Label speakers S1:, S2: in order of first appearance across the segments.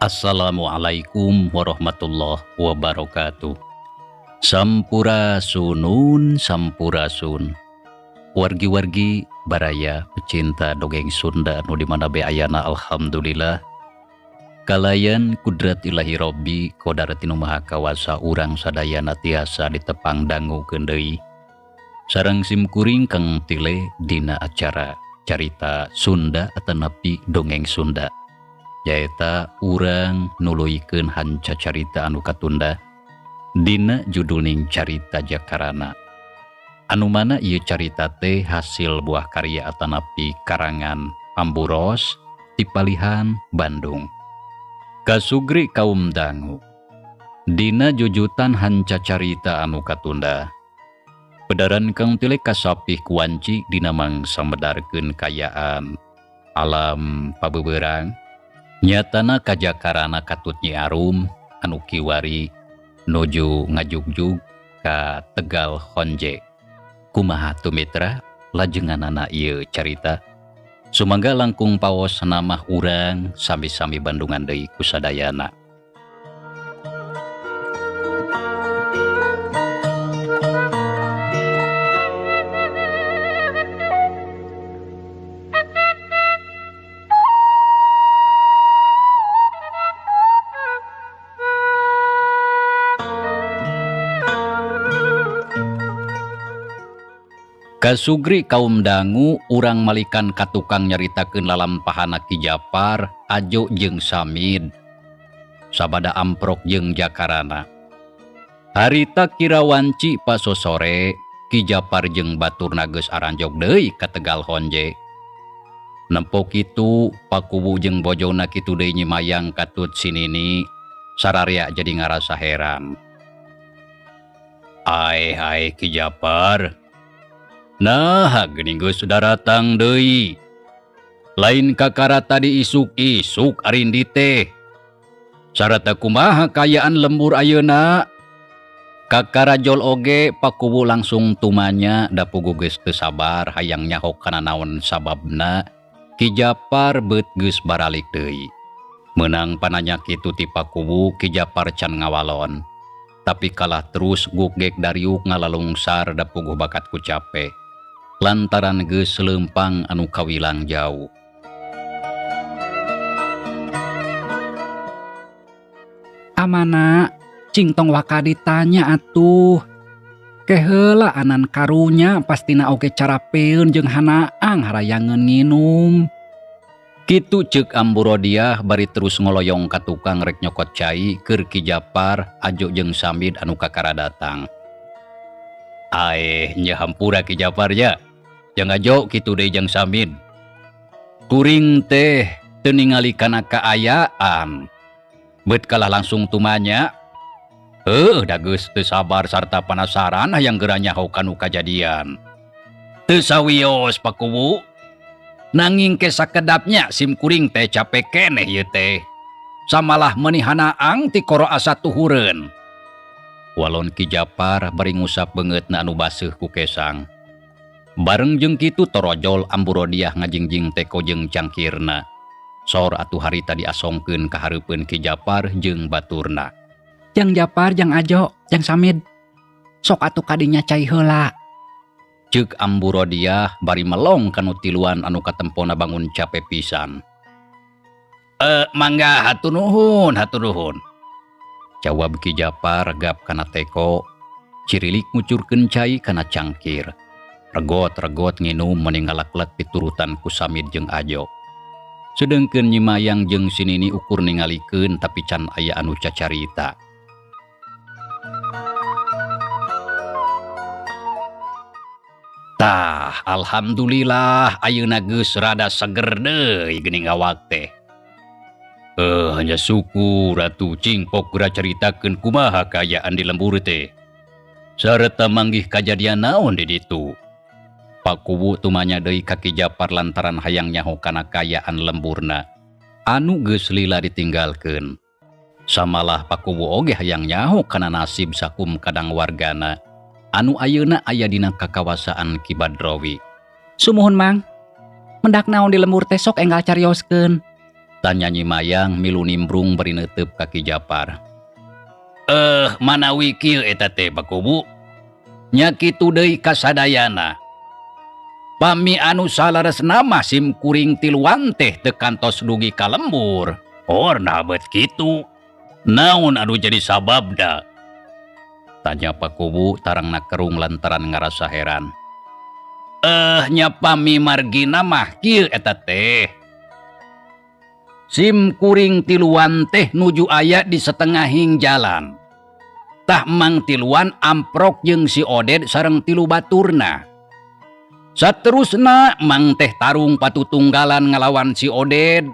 S1: Assalamualaikum warahmatullahi wabarakatuh. Sampurasun, sampurasun. Wargi-wargi baraya pecinta dongeng Sunda nu dimana be ayana alhamdulillah. Kalayan kudrat ilahi Robbi kodaratinu maha kawasa urang sadayana tiasa ditepang dangu deui. Sareng simkuring kang tile dina acara carita Sunda atanapi dongeng Sunda. Yaeta urang nuluyikeun hanca carita anu katunda dina judulning carita Jakarana. Anu mana ieu carita teh hasil buah karya atanapi karangan Amburos ti Palihan Bandung. Kasugri kaum dangu dina jujutan hanca carita anu katunda pedaran kang tile kasapih kuanci dina mangsa medarkeun kayaan alam pabeberang. Nyatana ka Jakarana katut Nyi Arum anu kiwari nuju ngajugjug ka Tegal Honje. Kumaha tumitra lajenganana ieu carita? Sumangga langkung paos namah urang sami-sami Bandungan deui kusadayana. Kasugri kaum dangu urang malikan katukang nyaritakeun lalampahana Ki Japar, Ajo jeung Samid. Sabada amprok jeung Jakarana. Harita kirawanci pasosore Ki Japar jeung baturna geus aranjog deui ka Tegal Honje. Nempo kitu pakuwu jeung bojona kitu deui Nyi Mayang katut sinini sararea jadi ngarasa heran. Ai Ki Japar. Nah, geuning geus sudah datang deui. Lain kakara tadi isuk-isuk arindi teh. Sarata kumaha kayaan lembur ayeuna? Kakara jol oge pakuwu langsung tumanya da puguh geus teu sabar hayang nyahok kana naon sababna. Ki Japar beut geus baralik deui. Meunang pananya kitu ti pakuwu Ki Japar can ngawalon. Tapi kalah terus gugek dariuk ngalalungsar da puguh bakat ku capek. Lantaran geus leumpang anu kawilang jauh.
S2: Amana, cing tong waka ditanya atuh. Keheula anan karunya pastina oge carapeun jeung hanaang harayangeun nginum.
S1: Kitu ceuk Amburodiah bari terus ngoloyong ka tukang rek nyokot cai keur Ki Japar, Ajo jeung Samid anu kakara datang. Nya hampura Ki Japar ya. Jang Ajo kitu deui jeung Samid. Kuring teh teu ningali kana kaayaan. Beut kalah langsung tumanya. Da geus teu sabar sarta penasaran hayang geura nyaho kanu kajadian. Teu sawios pakuwu. Nanging ke sakedapnya sim kuring teh capek keneh ieu teh. Samalah meuni hanaang ti koro asa tuhureun. Walon Ki Japar bari ngusap beungeutna anu baseuh ku kesang. Bareng jeung kitu torojol Amburodiah ngajingjing teko jeung cangkirna. Sor atuh harita diasongkeun ka hareupeun Ki Japar jeung baturna.
S2: Jang Japar, Jang Ajo, Jang Samid. Sok atuh kadinya cai heula.
S1: Ceuk Amburodiah bari melong kanu tiluan anu katempona bangun capek pisan. Mangga hatur nuhun, hatur nuhun. Jawab Ki Japar regap kana teko, cirilik ngucurkeun cai kana cangkir. Regot-regot nginum meninggalaklek piturutan ku Samid jeung Ajo. Sedengkeun Nyi Mayang jeung si Nini ukur ningalikeun tapi can aya anu cacarita. Tah, alhamdulillah ayeuna geus rada seger deui geuning awak teh. Hanya syukur Ratu Cingpok geura caritakeun kumaha kaayaan di lembur teh. Sareta manggih kajadian naon di ditu. Pak Kuwu tumanya deui ka Ki Japar lantaran hayang nyaho kana kaayaan lemburna anu geus lila ditinggalkeun. Samalah Pak Kuwu oge hayang nyaho kana nasib sakum kadang wargana anu ayeuna aya dina kakawasaan Ki Badrowi.
S2: Sumuhun Mang, mendak naon di lembur teh sok enggal carioskeun.
S1: Tanya Nyi Mayang milu nimbrung beri neuteup ka Ki Japar. Manawi kieu eta teh Pak Kuwu? Nya kitu deui kasadayana. Pami anu salaresna mah sim kuring tiluan teh teu kantos dugi ka lembur. Orna beut kitu. Naon anu jadi sababda? Tanya Pak Kuwu tarangna kerung lantaran ngarasa heran. Nya pami margina mah kieu eta teh. Sim kuring tiluan teh nuju aya di setengahing jalan. Tah Mang tiluan amprok jeung si Oded sareng tilu baturna. Saterusna Mang teh tarung patutunggalan ngalawan si Oded.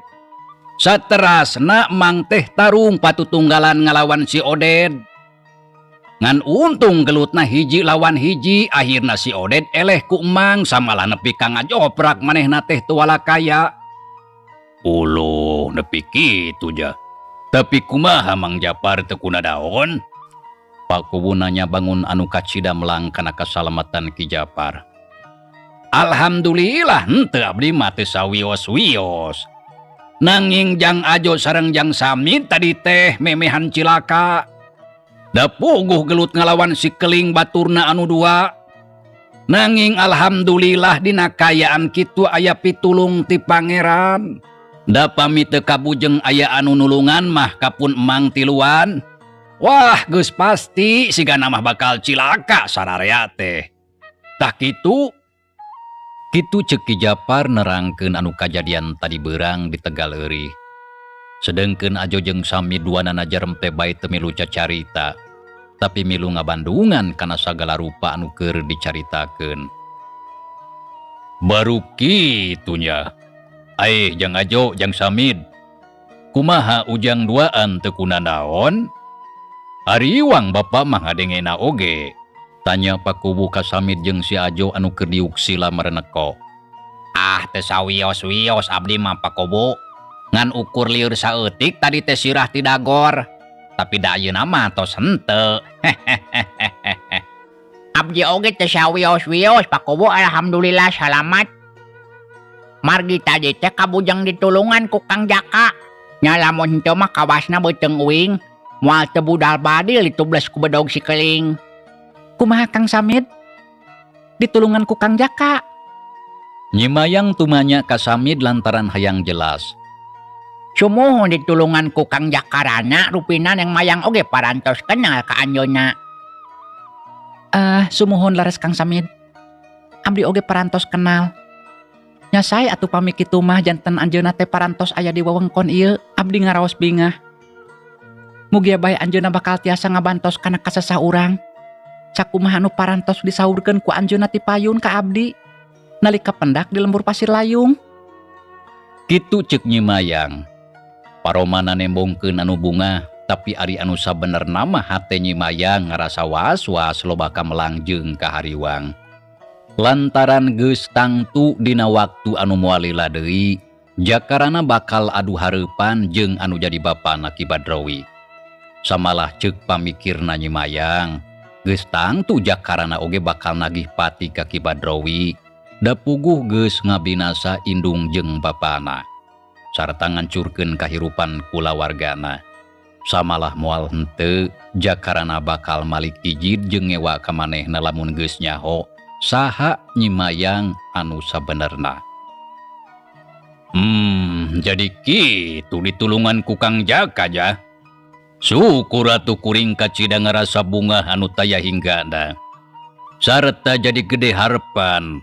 S1: Saterasna Mang teh tarung patutunggalan ngalawan si Oded. Ngan untung gelutna hiji lawan hiji, akhirna si Oded eleh ku Mang samalah nepi ka ngajoprak manehna teh teu walakaya. Ulo nepi kitu ja. Tapi kumaha Mang Japar teu kunadaon? Pak Kuwu nanya bangun anu kacida melang kana kasalamatan Ki Japar. Alhamdulillah henteu abdi mah teu sawios-wios. Nanging Jang Ajo sareng Jang Samid tadi teh memehan cilaka. Da puguh gelut ngalawan si keling baturna anu dua. Nanging alhamdulillah dina kaayaan kitu aya pitulung ti pangeran. Da pami teu kabujeng aya anu nulungan mah kapun Emang tiluan. Wah geus pasti sigana mah bakal cilaka sararea teh. Tah kitu? Kitu ceuk Ki Japar nerangkeun anu kajadian tadi beurang di Tegal Euri. Sedengkeun Ajo jeung Samid duana najarem teh bae teu milu cacarita, tapi milu ngabandungan kana sagala rupa anu keur dicaritakeun. Baru kitu nya. Jang Ajo, Jang Samid, kumaha ujang duaan teu kunadaon? Ariwang Bapak mah ngadengena oge. Tanya Pak Kuwu ka Samid jeung si Ajo anu keur diuksila mereneko. Teu sawios-wios abdi mah Pak Kuwu. Ngan ukur lieur saeutik tadi teh sirah ti dagor. Tapi da ayeuna mah tos henteu.
S3: Abdi oge teu sawios-wios Pak Kuwu, alhamdulillah salamat. Margi tadi teh kabujang ditulungan ku Kang Jaka. Nya lamun henteu mah kawasna beuteung uing, moal teu budal badil ditubles ku bedog si keling.
S2: Kumaha Kang Samid? Ditulungan ku Kang Jaka.
S1: Nyi Mayang tumanya ka Samid lantaran hayang jelas.
S3: Sumuhun ditulungan ku Kang Jakarana, rupina Neng Mayang oge parantos kenal ka anjeunna.
S2: Sumuhun lares Kang Samid. Abdi oge parantos kenal. Nya sae atuh pami kitu mah janten anjeunna teh parantos aya di wewengkon ieu, abdi ngaraos bingah. Mugia bae anjeunna bakal tiasa ngabantos kana kasesah urang. Sakumaha anu parantos disaurkeun ku anjeunna ti payun ka abdi nalika pendak di lembur Pasir Layung.
S1: Kitu ceuk Nyi Mayang. Paromana nembongkeun anu bunga, tapi ari anu sabenerna mah hate Nyi Mayang ngarasa was-was loba ka melangjeng ka hariwang. Lantaran geus tangtu dina waktu anu moal lila deui, Jakarana bakal adu hareupan jeung anu jadi bapana Ki Badrowi. Samalah ceuk pamikirna Nyi Mayang, geus tangtu Jakarana oge bakal nagih pati ka Ki Badrowi, da puguh geus ngabinasa indung jeung bapana. Sarta ngancurkeun kahirupan kulawargana. Samalah moal henteu, Jakarana bakal malik ijid jeung ngewa ka manehna lamun geus nyaho saha Nyi Mayang anu sabenerna. Jadi kitu ditulungan ku Kang Jaka ja. Syukur atuh kuring kacida ngarasa bunga anu taya hinggana. Sarta jadi gede harapan.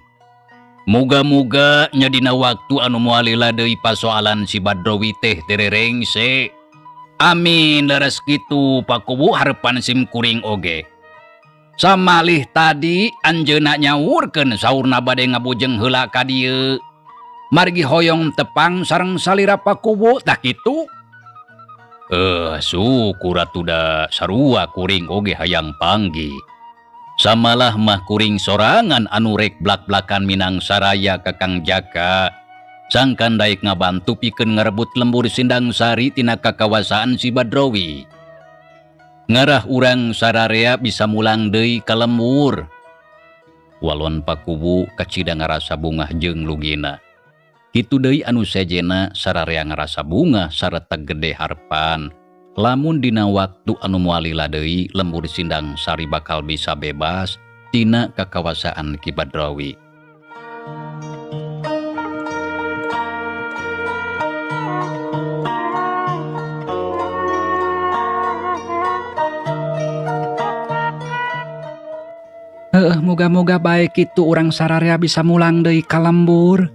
S1: Muga-muga nya dina waktu anu moalila deui pasoalan si Badrowi teh tererengse. Amin leres kitu pakubu harapan sim kuring oge. Samalih tadi anjeunna nyaurkeun saurna bade ngabujeng heula ka dieu. Margi hoyong tepang sareng salira pakubu tah kitu. Syukur atuh da sarua kuring oge hayang panggih. Samalah mah kuring sorangan anu rek blak-blakan minang saraya ka Kang Jaka. Sangkan daek ngabantu pikeun ngarebut lembur Sindang Sari tina kakawasaan si Badrowi. Ngarah urang sararea bisa mulang deui ka lembur. Walon pakubu kacida ngarasa bungah jeung lugina. Kitu deui anu sejena sararea ngarasa bunga sareta gede harapan. Lamun dina waktu anu moalila deui lembur Sindang Sari bakal bisa bebas tina kakawasaan Ki Badrowi.
S2: Moga-moga baik itu urang sararea bisa mulang deui ka lembur.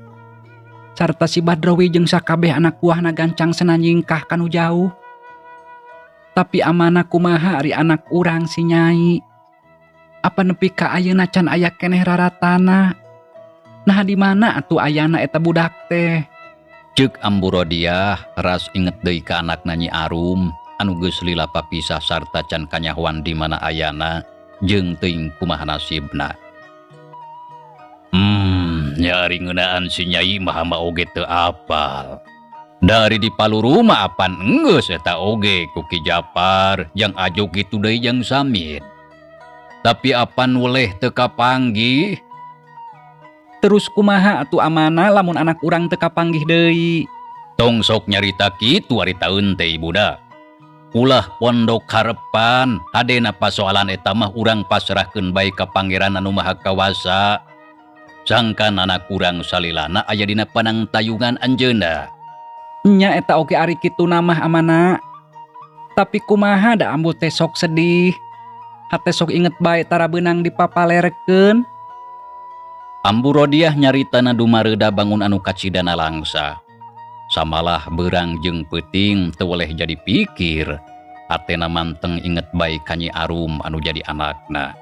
S2: Sarta si Badrowi jeung sakabeh anak buahna gancang sena nyingkah kanu jauh. Tapi amanah kumaha ari anak urang si Nyai. Apa nepi ka ayeuna can aya keneh raratana. Nah di mana atuh ayana eta budak teh?
S1: Ceuk Ambu Rodiah ras inget deui ka anakna Nyi Arum anu geus lila papisah sarta can kanyahoan di mana ayana jeung teuing kumaha nasibna. Nyari ngeunaan si Nyai mah oge teu apal. Dari di Paluru mah apan enggeus eta oge ku Ki Japar yang ajo kitu deui jeung Samit. Tapi apan weleh teu kapanggih.
S2: Terus kumaha atuh amanah lamun anak urang teu kapanggih deui?
S1: Tong sok nyarita kitu ari taeun teh budak. Ulah pondok harepan hadena pasoalan eta mah urang pasrahkeun bae ka Pangeran anu Maha Kawasa. Sangkan anak urang salilana aya dina panangtayungan anjeunna.
S2: Nya eta oge ari kitu namah amanah. Tapi kumaha da ambu teh sok sedih. Hate sok inget bae tara beunang dipapalerekeun.
S1: Ambu Rodiah nyaritana dumareuda bangun anu kacidana langsa. Samalah beurang jeung peuting teu weleh jadi pikir. Hatena manteng inget bae ka Nyi Arum anu jadi anakna.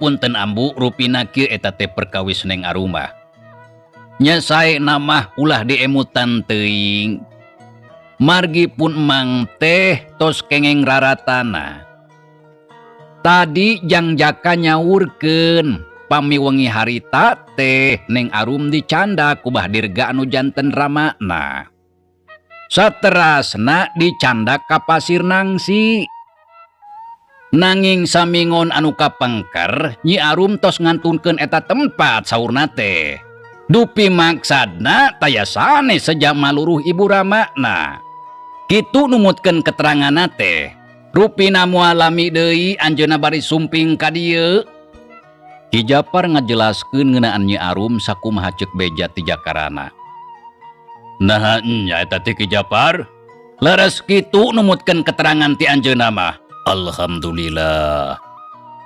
S1: Punten ambu rupina kieu eta teh perkawis Neng Arumah. Nya sae namah ulah diemutan teuing. Margi pun emang teh tos kengeng raratana. Tadi Jang Jaka nyaurkeun pamiwengi harita teh Neng Arum dicanda ku Bahdirga anu janten ramakna. Saterasna dicanda ka Pasir Nangsi. Nanging samingon anu kapengker Nyi Arum tos ngantunkeun eta tempat saurna teh. Dupi maksadna taya sanes sejak maluruh ibu ramakna. Kitu numutkeun keteranganna teh. Rupina mualami deui anjeunna bari sumping ka dieu. Ki Japar ngajelaskeun ngeunaan Nyi Arum sakumaha ceuk beja ti jakarana. Nah nya eta teh Ki Japar. Leres kitu numutkeun keterangan ti anjeunna mah. Alhamdulillah.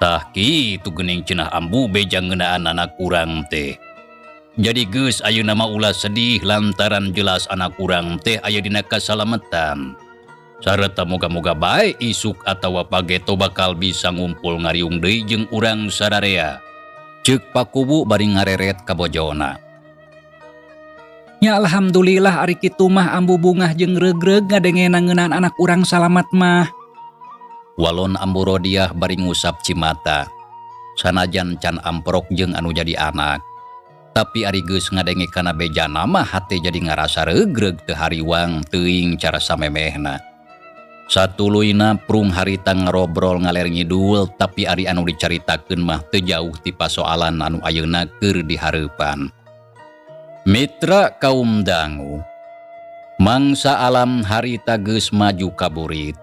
S1: Tah kitu geuning cenah ambu beja ngeunaan anak urang teh. Jadi geus ayeuna mah ulah sedih lantaran jelas anak urang teh aya dina kasalametan. Sareta moga-moga bae isuk atawa pageto bakal bisa ngumpul ngariung deui jeung urang sararea. Ceuk pakubu bari ngareret ka bojona.
S2: Ya alhamdulillah ari kitu mah ambu bungah jeung regreg ngadengeuna ngeunaan anak urang salamat mah.
S1: Walon Ambu Rodiah bari ngusap cimata. Sanajan can amprok jeung anu jadi anak. Tapi ari geus ngadenge kana bejana mah hate jadi ngarasa regreg teu hariwang teuing cara samemehna. Satuluyna prung harita ngarobrol ngaler ngidul tapi ari anu dicaritakeun mah teu jauh ti pasoalan anu ayeuna keur dihareupan. Mitra kaum dangu. Mangsa alam harita geus maju kaburit.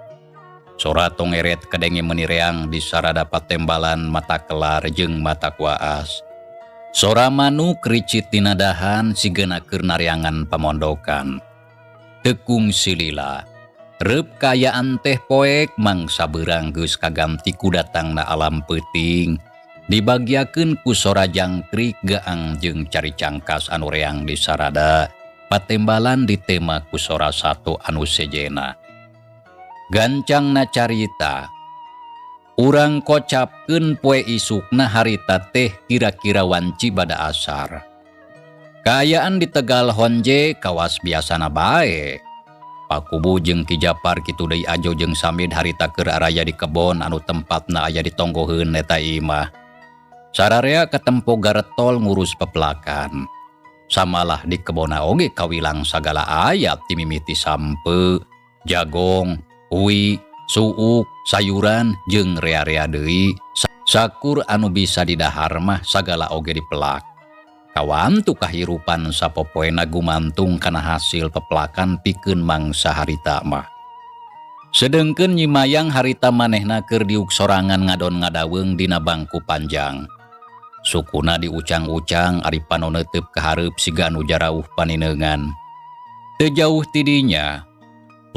S1: Sora tongeret kadenge menireang di sarada patembalan mata kelar jeung mata kuaas. Sora manuk ricit tina dahan sigana keur nareangan pamondokan. Tekung silila. Reup kayaan teh poek mangsa beurang geus kagamti ku datangna alam peuting. Dibagiakeun ku sora jangkrik gaang jeung cari cangkas anu reang di sarada. Patembalan di tema ku sora satu anu sejena. Gancangna carita. Urang kocapkeun poe isukna harita teh kira-kira wanci bada asar. Kaayaan di Tegal Honje kawas biasana bae. Pakubu jeung Ki Japar kitu deui Ajo jeung Samid harita keur araya di kebon anu tempatna aya di tonggoheun eta imah. Sararea katempo garetol ngurus pepelakan. Samalah di kebona oge kawilang sagala aya ti mimiti sampe, jagong, uwi, suuk, sayuran jeung rea-rea deui. Sakur anu bisa didahar mah sagala oge dipelak. Kawantu kahirupan sapopoena gumantung kana hasil pepelakan pikeun mangsa harita mah. Sedengkeun Nyi Mayang harita manehna keur diuk sorangan ngadon ngadaweung dina bangku panjang. Sukuna diucang-ucang ari panoneuteup ka hareup siga anu jarauh paninengan. Teu jauh ti dinya,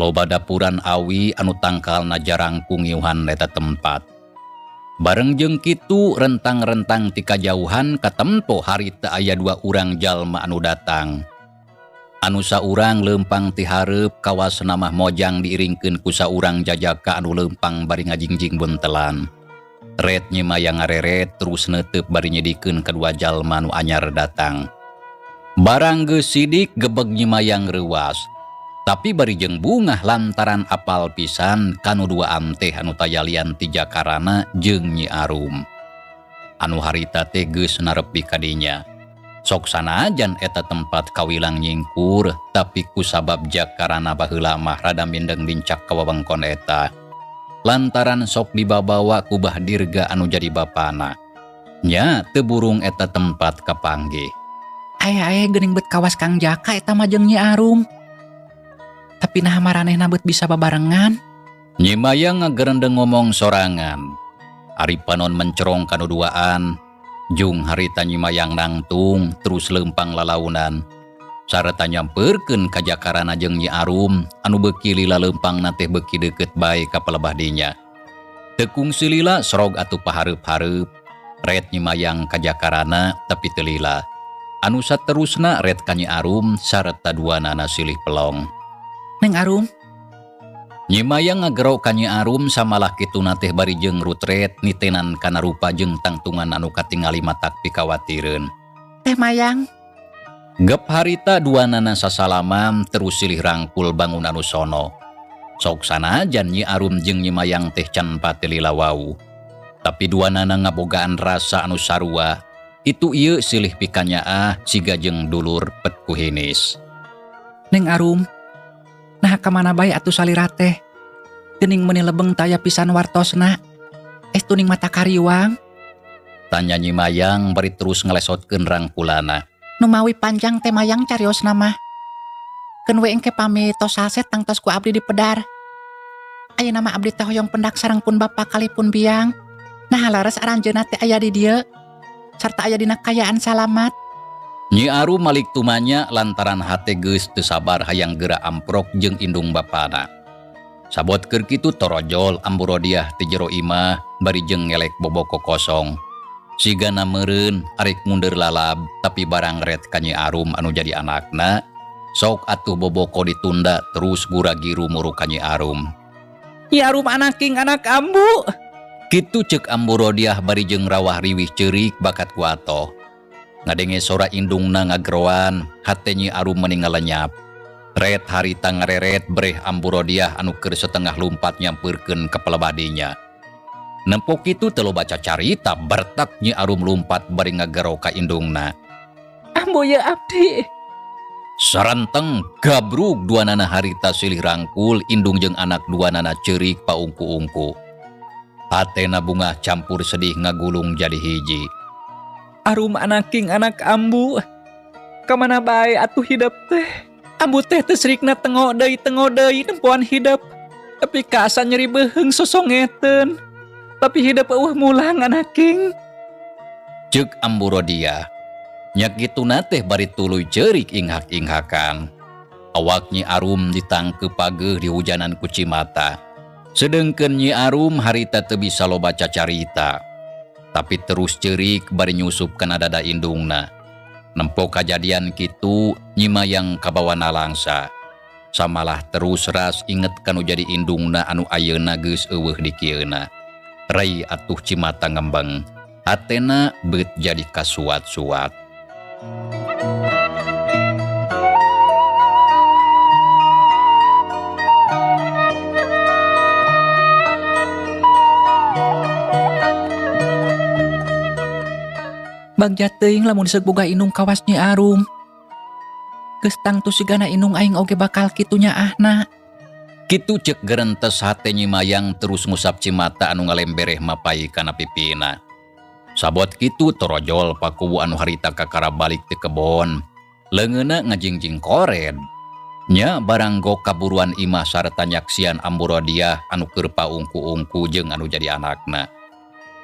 S1: loba dapuran awi anu tangkalna jarang kungiuhan eta tempat. Bareng jeung kitu rentang-rentang ti kajauhan katempo harita aya 2 urang jalma anu datang. Anu saurang leumpang ti hareup kawasna mah mojang diiringkeun ku saurang jajaka anu leumpang bari ngajingjing buntelan. Ret Nyi Mayang ngareret terus neuteup bari nyedikeun kadua jalma anu anyar datang. Barang geus sidik gebeg Nyi Mayang reuwas. Tapi bari jeung bungah lantaran apal pisan kanu duaan teh anu tayalian ti Jakarana jeung Nyi Arum. Anu harita teh geus narepi ka dinya. Sok sanajan eta tempat kawilang nyingkur, tapi ku sabab Jakarana baheula mah rada mindeng lincak ka wewengkon eta. Lantaran sok dibabawa ku Bah Dirga anu jadi bapana. Nya teu burung eta tempat kapanggih.
S2: Aya geuning beut kawas Kang Jaka eta mah jeung Nyi Arum. Tapi nah maranehna beut bisa babarengan.
S1: Nyi Mayang ngagerendeng ngomong sorangan. Ari panon mencerong kanu duaan, jung harita Nyi Mayang nangtung terus leumpang lalaunan. Sareta nyampeurkeun ka Jakarana jeung Nyi Arum anu beuki lila leumpangna teh beuki deukeut bae ka palebah dinya. Teu kungsi lila sorog atuh pahareup-hareup. Ret Nyi Mayang ka Jakarana tapi teu lila. Anu saterusna ret ka Nyi Arum sareta duanana silih pelong.
S2: Neng Arum,
S1: Nyi Mayang ngagero ka Nyi Arum samalah kituna teh bari jeung rutret nitenan kana rupa jeung tangtungan anu katingali matak pikawatireun.
S2: Teh Mayang.
S1: Gep harita duanana sasalaman terus silih rangkul bangun anu sono. Sok sanajan Nyi Arum jeung Nyi Mayang teh can pati lila wau. Tapi duanana ngabogaan rasa anu sarua. Itu ieu silih pikanyaah siga jeung dulur pet ku hinis.
S2: Neng Arum, nah kamana bae atuh salira teh? Geuning meuni lebeng taya pisan wartosna. Tuning mata kariwang.
S1: Tanya Nyi Mayang bari terus ngelesotkeun rangkulana.
S2: Nu mawi panjang teh Mayang cariosna mah. Keun we engke pami tos saset tangtos ku abdi di pedar. Ayeuna mah abdi teh hoyong pendak sareng pun bapa kalipun biang. Nah laras aranjeunna teh aya di dieu. Sarta aya dina kayaan salamat.
S1: Nyi Arum malik tumanya lantaran hate geus teu sabar hayang geura amprok jeung indung bapana. Sabot keur kitu torojol Amburodiah ti jero imah bari jeung ngelek boboko kosong. Sigana meureun arek mundur lalab tapi barang ret ka Nyi Arum anu jadi anakna, sok atuh boboko ditunda terus guragi rumuru ka Nyi Arum.
S2: Nyi Arum anaking anak ambu.
S1: Kitu ceuk Amburodiah bari jeung rawah riwih ceurik bakat ku atoh. Ngadenge sora indungna ngageroan, hate Nyi Arum meuni ngalenyap. Ret harita ngareret breh Amburodiah anu keur setengah lumpat nyampeurkeun ka palebah dinya. Nempo kitu teu baca carita bertak Nyi Arum lumpat bari ngagero ka indungna.
S2: Ambu ye abdi.
S1: Saranteng gabrug duanana harita silih rangkul indung jeung anak duanana ceurik paungku-ungku. Hatena bungah campur sedih ngagulung jadi hiji.
S2: Arum anaking anak ambu. Kamana bae atuh hidup teh. Ambu teh teu srikna tengo deui nempoan hidup. Tapi kaasa nyeri beheung sosongeteun. Tapi hidup eueuh mulang anaking.
S1: Ceuk Amburodiah. Nya kituna teh bari tuluy ceurik inghak-inghakan. Awak Nyi Arum ditangkep pageuh di hujanan ku Cimata. Sedengkeun Nyi Arum harita teu bisa loba cacarita. Tapi terus ceurik bari nyusup kana dada indungna. Nempo kajadian kitu Nyi Mayang kabawana langsa. Samalah terus ras inget kanu jadi indungna anu ayeuna geus eueuh di kieuna. Rai atuh Cimata ngembeng. Hatena beut jadi kasuat-suat.
S2: Bagja teuing lamun seug boga indung kawas Nyi Arum. Geus tangtu sigana indung aing oge bakal kitu nyaahna.
S1: Kitu cek gerentes hate Nyi Mayang terus ngusap Cimata anu ngalembereh mapai kana pipina. Sabot kitu torojol pakuwu anu harita kakara balik ti kebon. Leungeuna ngajingjing kored. Nya barang gok kaburuan imah sarta nyaksian Amburodiah anu keur paungku-ungku jeung anu jadi anakna.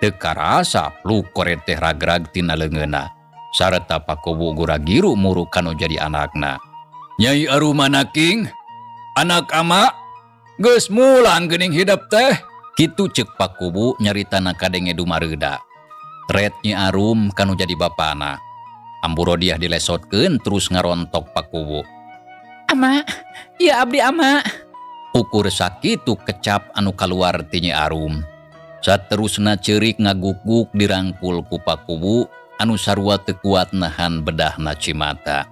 S1: Teu karasa pluk kored teh ragrag tina leungeuna. Sarta pakuwu guragiru muru kanu jadi anakna. Nyai Arum anaking, anak ama, geus mulang geuning hidup teh. Kitu ceuk pakuwu nyaritana kadenge dumareuda. Red Nyi Arum kanu jadi bapana. Amburodiah dilesotkeun terus ngarontok pakuwu.
S2: Ama, iya abdi ama.
S1: Ukur sakitu kecap anu kaluar ti Nyi Arum. Saterusna ceurik ngaguk-guk dirangkul ku pakuwu anu sarua teu kuat nahan bedahna Cimata.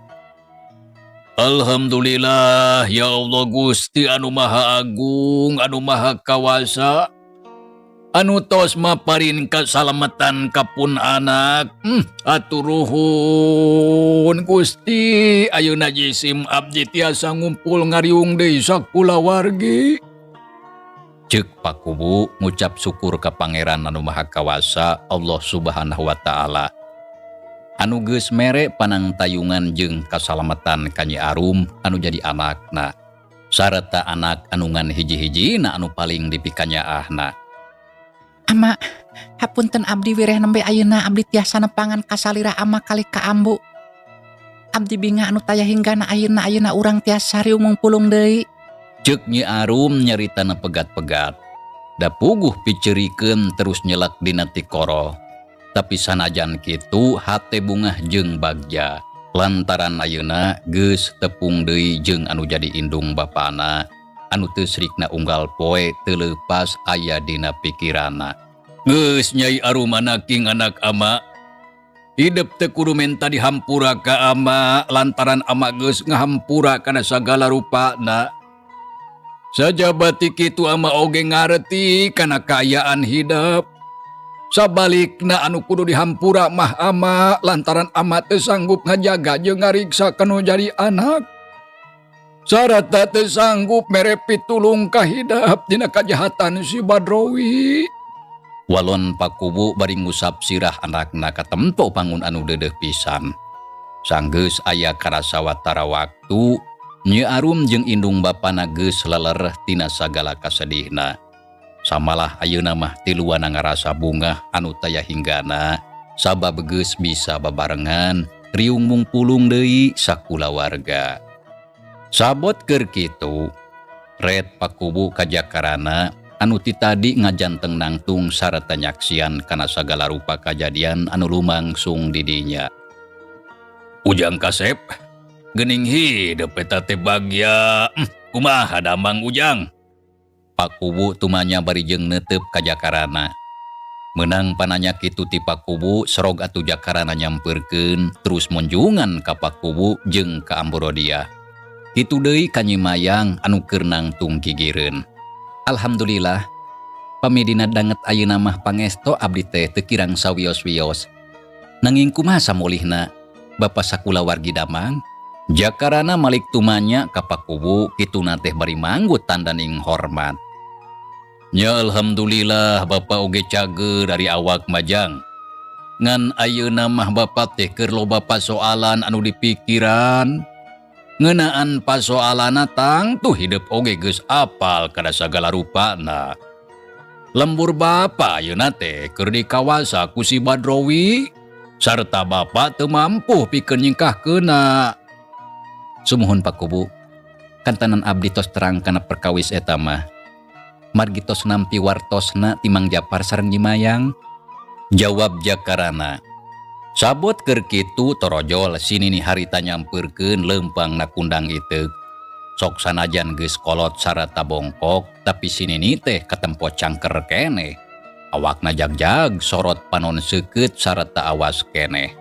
S1: Alhamdulillah ya Allah Gusti anu Maha Agung anu Maha Kawasa. Anu tos maparin kasalamatan kapun anak. Atur nuhun Gusti, ayeuna jisim abdi tiasa ngumpul ngariung deui sakulawargi. Ceuk pakuwu ngucap syukur ka Pangeran anu Maha Kawasa Allah Subhanahu wa taala. Anu geus mere panangtayungan jeung kasalamatan ka Nyi Arum anu jadi anakna. Sarta anak anu ngan hiji-hijina anu paling dipikanyaahna.
S2: Ama, hapunten abdi wireh nembe ayeuna abdi tiasa nepangan kasalira ama kali ka ambu. Abdi binga anu taya hinggana ayeuna urang tiasa riung mungpulung deui.
S1: Ceuk Nyi Arum nyaritana pegat-pegat. Da puguh piceurikeun terus nyelak dina ti koro. Tapi sanajan kitu hate bungah jeung bagja. Lantaran ayeuna geus tepung deui jeung anu jadi indung bapana. Anu teu srikna unggal poe teu leupas aya dina pikiranna. Geus Nyai Arum anaking anak ama. Hidup teu kudu menta dihampura ka ama lantaran ama geus ngahampura kana sagala rupana. Sajabati kitu ama oge ngareti kana kaayaan hidup. Sabalikna anu kudu dihampura mah ama lantaran ama teu sanggup ngajaga jeung ngariksa kanu jadi anak. Sarata teu sanggup mere pitulung ka hidup dina kajahatan si Badrowi. Walon pakuwu bari ngusap sirah anakna katempo pangun anu deudeuh pisan. Sanggeus aya karasa watara waktu Nyi Arum jeung indung bapana geus lelereh tina sagala kasedihna. Samalah ayeuna mah tiluana ngarasa bungah anu taya hinggana sabab geus bisa babarengan riung mungpulung deui sakulawarga. Sabot keur kitu, red pakuwu ka jakarana anu ti tadi ngajanteng nangtung sarta nyaksian kana sagala rupa kajadian anu lumangsung di dinya. Ujang Kasep, geuning hidup eta teh bagya. Kumaha damang Ujang? Pakuwu tumanya bari jeung neuteup ka jakarana. Meunang pananya kitu ti pakuwu serog atuh jakarana nyampeurkeun terus munjungan ka pakuwu jeung ka Amburodiah. Kitu deui ka Nyi Mayang anu keur nangtung gigireun. Alhamdulillah, pamidina danget ayeuna mah pangesto abdi teh teu kirang sawios-wios. Nanging kumaha samulihna Bapa sakulawargi damang? Jakarana malik tumanya ka pakuwu kituna teh bari manggut tandaning hormat. Nya alhamdulillah Bapa oge cager dari awak majang. Ngan ayeuna mah Bapa teh keur loba pasoalan anu dipikiran. Ngeunaan pasoalana tangtu hidup oge geus apal kada sagala rupana. Lembur Bapa ayeuna teh keur dikawasa ku si Badrowi sarta Bapa teu mampu pikeun nyingkahkeunna. Sumuhun pakuwu, Kantanan abdi tos terang kana perkawis eta mah. Margi tos nampi wartosna timang Japar sareng Nyimayang? Jawab Jakarana. Sabot keur kitu torojol sinini harita nyampeurkeun leumpang nakundang iteuk. Sok sanajan geus kolot sarata bongkok tapi sinini teh katempo cangker keneh. Awakna jagjag sorot panon seukeut sarata awas keneh.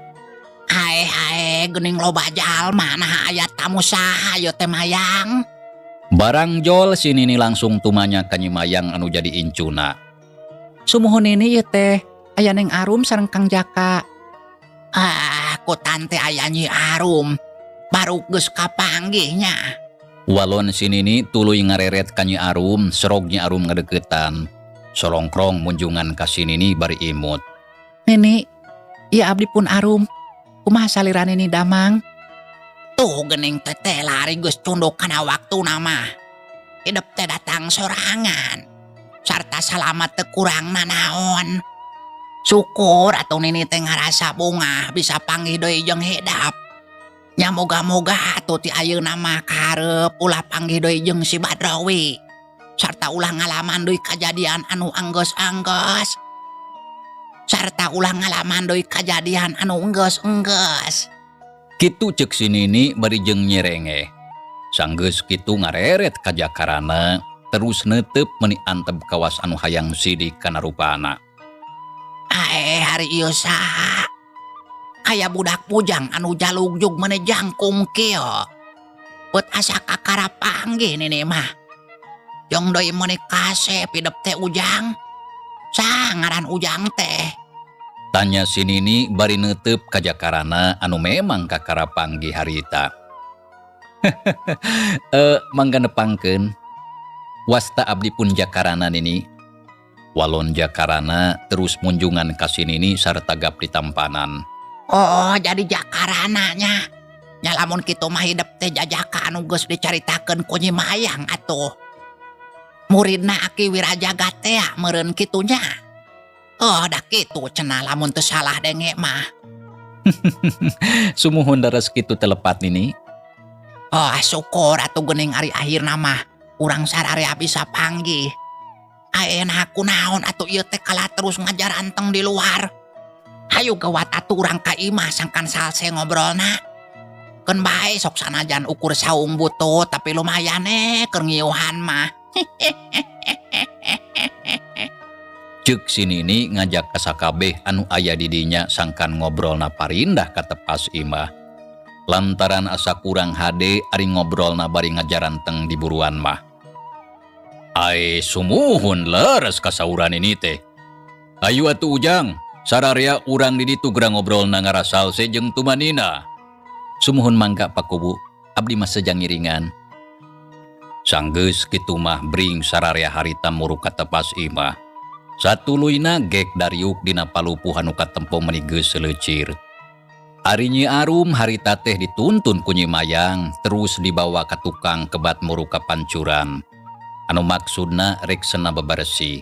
S3: Hae geuning loba jalma nah aya tamu saha ieu teh Mayang?
S1: Barang jol sinini langsung tumanya ka Nyimayang anu jadi incuna.
S2: Sumuhun ini ieu teh aya Neng Arum sareng Kang Jaka.
S3: Ku tante aya Nyi Arum. Baru geus kapanggihnya.
S1: Walon sinini tuluy ngareret ka Nyi Arum, serog Nyi Arum ngadeukeutan. Solongkrong munjungan ka sinini bari imut.
S2: Nini, ieu abdi pun Arum. Kumaha saliran ini damang?
S3: Tuh geuning teteh lari geus cunduk kana waktuna mah. Hidup teh datang sorangan. Sarta salamat teu kurang nanaon. Syukur atuh nini teh ngarasa bungah bisa panggih deui jeung hedap. Nya moga-moga atuh ti ayeuna mah karep ulah panggih deui jeung si Badrawi. Sarta ulah ngalaman deui kajadian anu anggeus-anggeus. Sarta ulah ngalaman deui kajadian anu enggeus-enggeus.
S1: Kitu ceuk sinini bari jeung nyerenge. Sanggeus kitu ngareret ka Jakarana terus neuteup meuni antep kawas anu hayang sidik kana rupana.
S3: Hari ieu saha? Aya budak bujang anu jalugjug meuneu jangkum kieu. Beut asa kakara panggih nini mah. Jong deui meuni kasep hidup teh Ujang. Saha ngaran Ujang teh?
S1: Tanya sinini bari neuteup ka Jakarana anu memang kakara panggih harita. Mangga nepangkeun. Wasta abdi pun Jakarana nini. Walon Jakarana terus munjungan ka sinini sarta gap ditampanan.
S3: Oh, jadi Jakarananya. Nya lamun kitu mah hidup teh jajaka anu geus dicaritakeun ku Nyi Mayang atuh. Muridna Aki Wirajagat teh meureun kitunya. Oh, da kitu cenah lamun teu salah denge mah.
S1: Sumuhun daras kitu telepat nini.
S3: Oh, syukur atuh geuning ari akhirna mah urang sararea bisa panggih. Ayeuna kunaon atuh ieu teh kalah terus ngajar anteng di luar. Hayu gawat atuh urang ka imah sangkan salse ngobrolna. Keun bae sok sanajan ukur saung butut tapi lumayan keur ngiuhan mah.
S1: Ceuk sinini ngajak ka sakabeh anu aya di dinya sangkan ngobrolna parindah ka tepas imah. Lantaran asa kurang hade ari ngobrolna bari ngajar anteng di buruan mah. Sumuhun leres kasauran ini teh. Ayu atuh Ujang, sararea urang di ditu gerang ngobrolna ngarasal jeung tumanina. Sumuhun mangga Pakubu, abdi mah sejang ngiringan. Sanggeus kitu mah bring sararea harita muru ka tepas imah. Satuluyna gek dariuk dina palupuh anu katempo meuni geus seuleucir. Ari Nyi Arum harita teh dituntun ku Nyi Mayang terus dibawa ka tukang kebat muru ka pancuran. Anu maksudna rek sena bebaresi.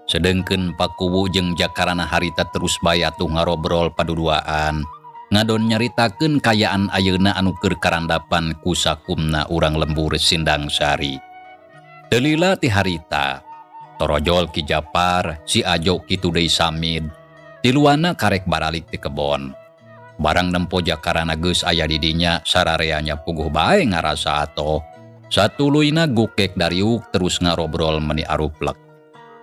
S1: Sedengkeun Pakuwu jeung Jakarana harita terus bae atuh ngarobrol paduduaan. Ngadon nyaritakeun kayaan ayeuna anu keur karandapan ku sakumna urang lembur Sindang Sari. Teu lila ti harita. Torojol Ki Japar, si Ajo kitu deui Samid. Tiluana karek baralik ti kebon. Barang nempo Jakarana geus aya di dinya sarareanya puguh bae ngarasa atoh. Satuluyna gukek dariuk terus ngarobrol meuni aruplek.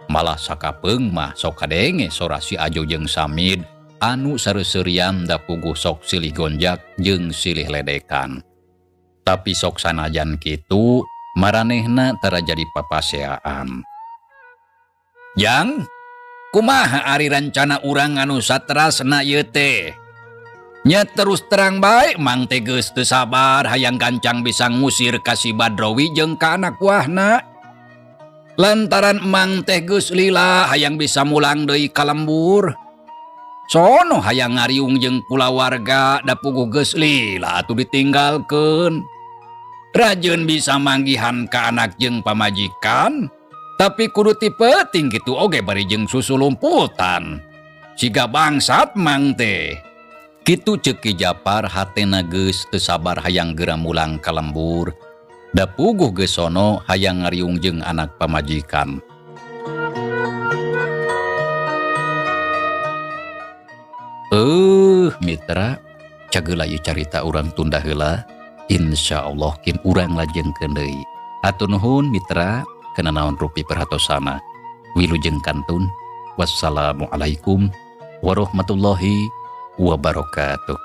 S1: Malah sakapeung mah sok kadenge sora si Ajo jeung Samid anu sareuseuriam da puguh sok silih gonjak jeung silih ledekan. Tapi sok sanajan kitu maranehna tara jadi papaseaan. Jang, kumaha ari rancana urang anu saterasna ieu teh? Nya terus terang baik mang teh geus teu sabar hayang gancang bisa ngusir ka si Badrawi jeung ka anak buahna. Lantaran mang teh geus lila hayang bisa mulang deui ka lembur. Sono hayang ngariung jeung kulawarga da puguh geus lila atuh ditinggalkeun. Rajeun bisa manggihan ka anak jeung pamajikan, tapi kudu ti peuting kitu oge bari jeung susulumputan. Siga bangsat mang teh. Kitu ceuk Ki Japar hatena geus teu sabar hayang geura mulang ka lembur. Da puguh geus sono hayang ngariung jeung anak pamajikan. Mitra, cageula ieu carita urang tunda heula. Insyaallah kin urang lajengkeun deui. Hatur nuhun mitra, kana naon rupi perhatosana. Wilujeng kantun. Wassalamualaikum warahmatullahi wabarakatuh.